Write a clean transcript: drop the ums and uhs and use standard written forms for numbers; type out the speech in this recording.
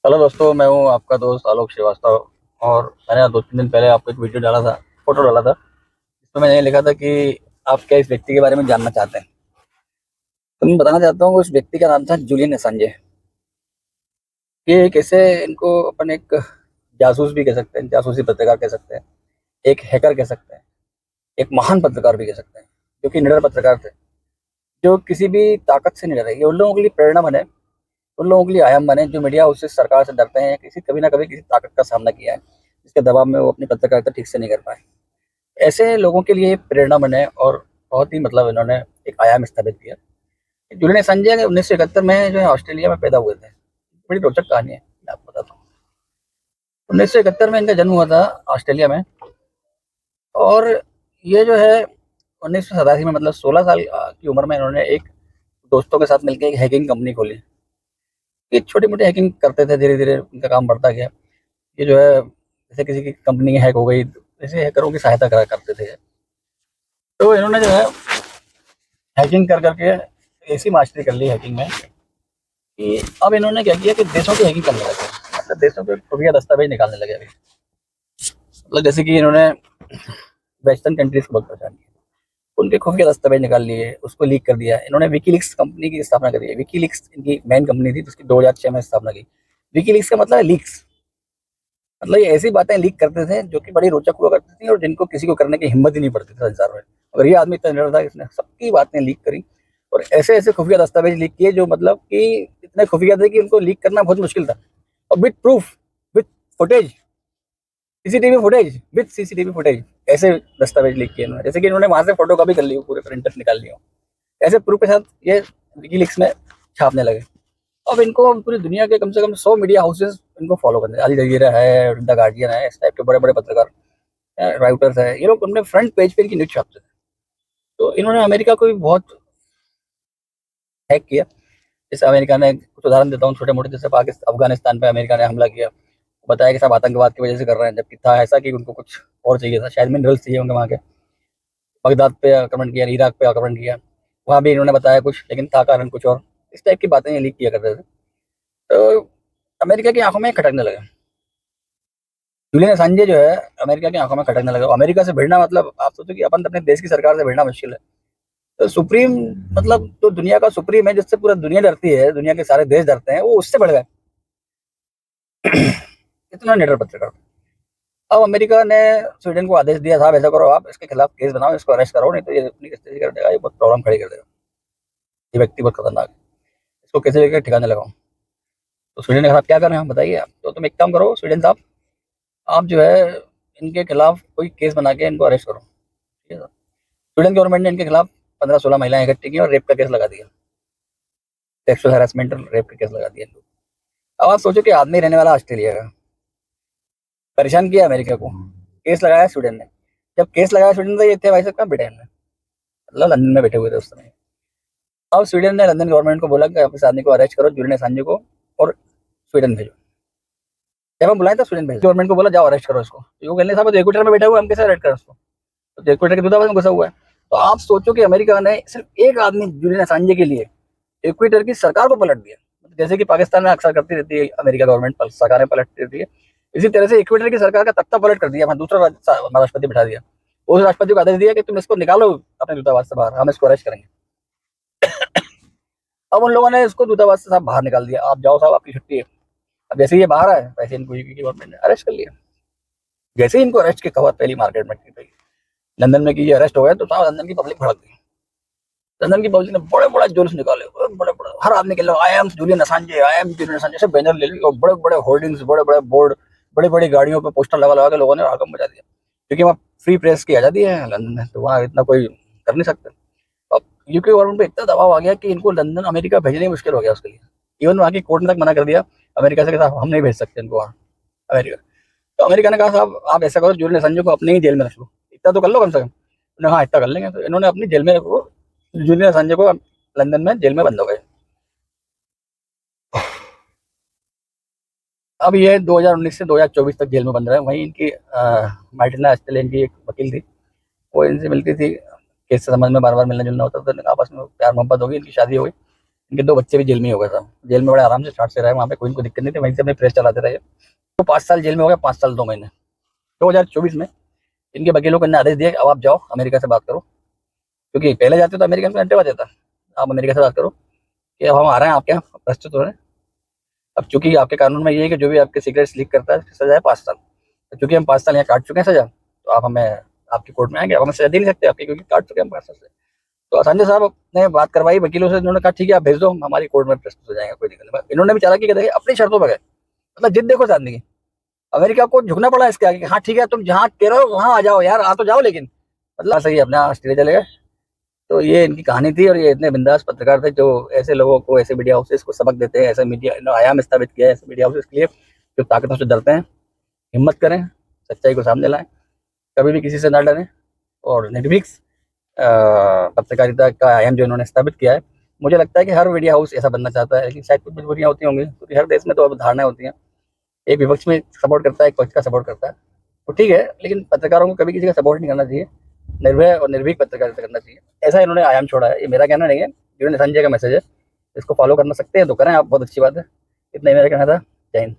Hello दोस्तों, मैं हूँ आपका दोस्त आलोक श्रीवास्तव। और मैंने 2-3 दिन पहले आपको एक वीडियो डाला था, फोटो डाला था। इसमें मैंने ये लिखा था कि आप क्या इस व्यक्ति के बारे में जानना चाहते हैं। तो मैं बताना चाहता हूँ उस व्यक्ति का नाम था जूलियन असांजे। ये एक ऐसे, इनको अपन एक जासूस भी कह सकते हैं, जासूसी पत्रकार कह सकते हैं, एक हैकर कह सकते हैं, एक महान पत्रकार भी कह सकते हैं, जो कि निडर पत्रकार थे, जो किसी भी ताकत से नहीं डरे। ये उन लोगों के लिए प्रेरणा बने, उन लोगों के लिए आयाम बने जो मीडिया हाउसेस सरकार से डरते हैं, किसी कभी ना कभी किसी ताकत का सामना किया है, जिसके दबाव में वो अपनी पत्रकारिता ठीक से नहीं कर पाए। ऐसे लोगों के लिए प्रेरणा बने और बहुत ही मतलब इन्होंने एक आयाम स्थापित किया। जूलियन असंजे 1971 में जो है ऑस्ट्रेलिया में पैदा हुए थे। बड़ी रोचक कहानी है, मैं आपको बताता हूँ। 1971 में इनका जन्म हुआ था ऑस्ट्रेलिया में। और ये जो है 1987 में, मतलब 16 साल की उम्र में, इन्होंने एक दोस्तों के साथ मिलकर एक हैकिंग कंपनी खोली। ये छोटी मोटी हैकिंग करते थे, धीरे धीरे उनका काम बढ़ता गया। ये जो है जैसे किसी की कंपनी हैक हो गई, ऐसे हैकरों की सहायता करा करते थे। तो इन्होंने जो है हैकिंग कर करके ऐसी मास्टरी कर ली हैकिंग में कि अब इन्होंने क्या किया कि देशों की हैकिंग करने लगे। मतलब देशों के खुफिया दस्तावेज निकालने लगे अभी। मतलब जैसे कि इन्होंने वेस्टर्न कंट्रीज को बहुत परेशान किया, उनके खुफिया दस्तावेज निकाल लिए, उसको लीक कर दिया। इन्होंने विकीलीक्स कंपनी की स्थापना करी है। विकीलीक्स इनकी मेन कंपनी थी, जिसकी 2006 में स्थापना की। विकीलीक्स का मतलब है लीक्स। मतलब ये ऐसी बातें लीक करते थे जो कि बड़ी रोचक हुआ करती थी और जिनको किसी को करने की हिम्मत ही नहीं पड़ती थी संसार में। और ये आदमी इतना निडर था कि इसने सबकी बातें लीक करी और ऐसे ऐसे खुफिया दस्तावेज लीक किए जो मतलब कि इतने खुफिया थे कि उनको लीक करना बहुत मुश्किल था। और with proof, with footage, CCTV footage, with CCTV footage, ऐसे दस्तावेज लीक किए इन्होंने। जैसे कि इन्होंने वहां से फोटो कॉपी कर ली हो, पूरे प्रिंटर निकाल लिया हो, ऐसे प्रूफ के साथ ये विकीलीक्स में छापने लगे। अब इनको पूरी दुनिया के कम से कम 100 मीडिया हाउसेस इनको फॉलो करते हैं। अल जजीरा है, द गार्डियन है, इस टाइप के बड़े बड़े पत्रकार, राइटर्स है, ये लोग अपने फ्रंट पेज पे इनकी न्यूज छापते थे। तो इन्होंने अमेरिका को भी बहुत हैक किया। जैसे अमेरिका ने, कुछ उदाहरण देता हूँ छोटे मोटे, जैसे पाकिस्तान अफगानिस्तान पे अमेरिका ने हमला किया, बताया कि सब आतंकवाद की वजह से कर रहे हैं, जबकि था ऐसा कि उनको कुछ और चाहिए था, शायद मिनरल्स चाहिए उनके वहाँ के। बगदाद पे आक्रमण किया, इराक पे आक्रमण किया, वहाँ भी इन्होंने बताया कुछ, लेकिन था कारण कुछ और। इस टाइप की बातें ये लीक किया करते थे। तो अमेरिका की आंखों में खटकने लगे। जूलियन असांजे जो है अमेरिका की आंखों में खटकने लगा। अमेरिका से भिड़ना, मतलब आप सोचो कि अपन अपने देश की सरकार से भिड़ना मुश्किल है, तो सुप्रीम, मतलब तो दुनिया का सुप्रीम है, जिससे पूरा दुनिया डरती है, दुनिया के सारे देश डरते हैं, वो उससे बढ़ गए। इतना निडर पत्रकार। अब अमेरिका ने स्वीडन को आदेश दिया, साहब ऐसा करो, आप इसके खिलाफ केस बनाओ, इसको अरेस्ट करो, नहीं तो ये अपनी स्थिति कर देगा, ये बहुत प्रॉब्लम खड़ी कर देगा, ये व्यक्ति बहुत खतरनाक है, इसको कैसे लेकर ठिकाने लगाओ। तो स्वीडन ने कहा, क्या करें हम, बताइए आप। तो तुम एक काम करो स्वीडन साहब, आप जो है इनके खिलाफ कोई केस बना के इनको अरेस्ट करो, ठीक है। स्वीडन गवर्नमेंट ने इनके खिलाफ 15-16 महिलाएं इकट्ठी की और रेप का केस लगा दिया। सेक्सुअल हैरेसमेंट और रेप का केस लगा दिया इनको। अब आप सोचो कि आदमी रहने वाला ऑस्ट्रेलिया का, परेशान किया अमेरिका को, केस लगाया स्वीडन ने। जब केस लगाया स्वीडन ने, तो ये थे भाई साहब कहाँ, ब्रिटेन में, मतलब लंदन में बैठे हुए थे उस समय। अब स्वीडन ने लंदन गवर्नमेंट को बोला कि आप इस आदमी को अरेस्ट करो, जूलियन असांजे को, और स्वीडन भेजो। जब हम बुलाए तो स्वीडन भेजो, गवर्नमेंट को बोला जाओ अरेस्ट करो इसको। तो वो कहने साहब तो इक्वेटर में बैठा हुआ है, हम कैसे अरेस्ट करें उसको, तो इक्वेटर के दूतावास में घुसा हुआ है। तो आप सोचो कि अमेरिका ने सिर्फ एक आदमी जूलियन असांजे के लिए इक्वेटर की सरकार को पलट दिया। जैसे कि पाकिस्तान में अक्सर करती रहती है अमेरिका गवर्नमेंट, सरकारें पलटती रहती है, इसी तरह से इक्वेटर की सरकार का तख्ता पलट कर दिया, वहां दूसरा राष्ट्रपति बिठा दिया। उस राष्ट्रपति को आदेश दिया कि तुम इसको निकालो अपने दूतावास से बाहर, हम इसको अरेस्ट करेंगे। अब उन लोगों ने इसको दूतावास से साहब बाहर निकाल दिया, आप जाओ साहब, आपकी छुट्टी है। अब जैसे ये बाहर आए, वैसे इनको यूके की गवर्नमेंट ने अरेस्ट कर लिया। जैसे ही इनको अरेस्ट की खबर पहली मार्केट में की गई लंदन में कि ये अरेस्ट हो गया, तो साहब लंदन की पब्लिक भड़क गई। लंदन की पब्लिक ने बड़े बड़े जुलूस निकाले, बड़े बड़े, हर आदमी के लिए आई एम जूलियन असांजे, आई एम जूलियन असांजे, सब बैनर ले लिए और बड़े बड़े होर्डिंग्स, बड़े बड़े बोर्ड, बड़ी बड़ी गाड़ियों पे पोस्टर लगा लगा के लोगों ने हड़कंप मचा दिया। क्योंकि वहाँ फ्री प्रेस की आज़ादी है लंदन में, तो वहाँ इतना कोई कर नहीं सकता। अब यूके गवर्नमेंट पे इतना दबाव आ गया कि इनको लंदन अमेरिका भेजने ही मुश्किल हो गया उसके लिए। इवन वहाँ की कोर्ट ने तक मना कर दिया अमेरिका से कि साहब हम नहीं भेज सकते इनको वहाँ अमेरिका। तो अमेरिका ने कहा साहब आप ऐसा करो, जूलियन असंजे को अपने ही जेल में रख लो, इतना तो कर लो कम से कम। उन्होंने हाँ इतना कर लेंगे, तो इन्होंने अपनी जेल में रखो, जूलियन असंजे को लंदन में जेल में बंद हो गए। अब ये 2019 से 2024 तक जेल में बंद रहे। वहीं इनकी मार्टिना एस्टेलिन की एक वकील थी, वो इनसे मिलती थी, केस से संबंध में बार बार मिलना जुलना होता था, तो आपस में प्यार मोहब्बत होगी, इनकी शादी हो गई। इनके 2 बच्चे भी जेल में ही हो गए साहब। जेल में बड़े आराम से ठाट से रहे, वहाँ पे कोई इनको दिक्कत नहीं थी, वहीं से अपने प्रेस चलाते रहे। तो 5 साल जेल में हो गया, 5 साल 2 महीने। 2024 में इनके वकीलों को इन्होंने आदेश दिया कि अब आप जाओ अमेरिका से बात करो, क्योंकि पहले जाते तो अमेरिका में घंटे जाता। आप अमेरिका से बात करो कि अब हम आ रहे हैं आपके यहाँ, प्रस्तुत हो रहे हैं। अब चूंकि आपके कानून में ये है कि जो भी आपके सीक्रेट्स लीक करता है सजा है 5 साल। तो चूंकि हम 5 साल यहाँ काट चुके हैं सजा, तो आप हमें आपकी कोर्ट में आएंगे, आप हमें सजा दे नहीं सकते आपकी, क्योंकि काट चुके हैं हम 5 साल से। तो संजय साहब ने बात करवाई वकीलों से, उन्होंने कहा ठीक है आप भेज दो, हम हमारी कोर्ट में प्रस्तुत हो जाएंगे, कोई दिक्कत नहीं। इन्होंने भी चालाकी देखिए, अपनी शर्तों पर गए। मतलब जिद देखो साधने की, अमेरिका को झुकना पड़ा इसके आगे कि हाँ ठीक है तुम जहाँ कह रहे हो वहाँ आ जाओ यार, आ तो जाओ, लेकिन मतलब सही अपना ऑस्ट्रेलिया चले गए। तो ये इनकी कहानी थी, और ये इतने बिंदास पत्रकार थे जो ऐसे लोगों को, ऐसे मीडिया हाउसेस को सबक देते हैं। ऐसे मीडिया आयाम स्थापित किया है ऐसे मीडिया हाउसेस के लिए, जो ताकतों से डरते हैं। हिम्मत करें, सच्चाई को सामने लाएं, कभी भी किसी से ना डरें, और निर्भीक पत्रकारिता का आयाम जो इन्होंने स्थापित किया है, मुझे लगता है कि हर मीडिया हाउस ऐसा बनना चाहता है। लेकिन शायद कुछ मजबूरियाँ होती होंगी, क्योंकि हर देश में तो अब धारणाएं होती हैं, एक विपक्ष में सपोर्ट करता है, एक पक्ष का सपोर्ट करता है, तो ठीक है। लेकिन पत्रकारों को कभी किसी का सपोर्ट नहीं करना चाहिए, निर्भय और निर्भीक पत्रकारिता करना चाहिए। ऐसा इन्होंने आयाम छोड़ा है, ये मेरा कहना नहीं है, जिन्होंने संजय का मैसेज है, इसको फॉलो करना सकते हैं तो करें आप, बहुत अच्छी बात है। इतना ही मेरा कहना था। जय हिंद।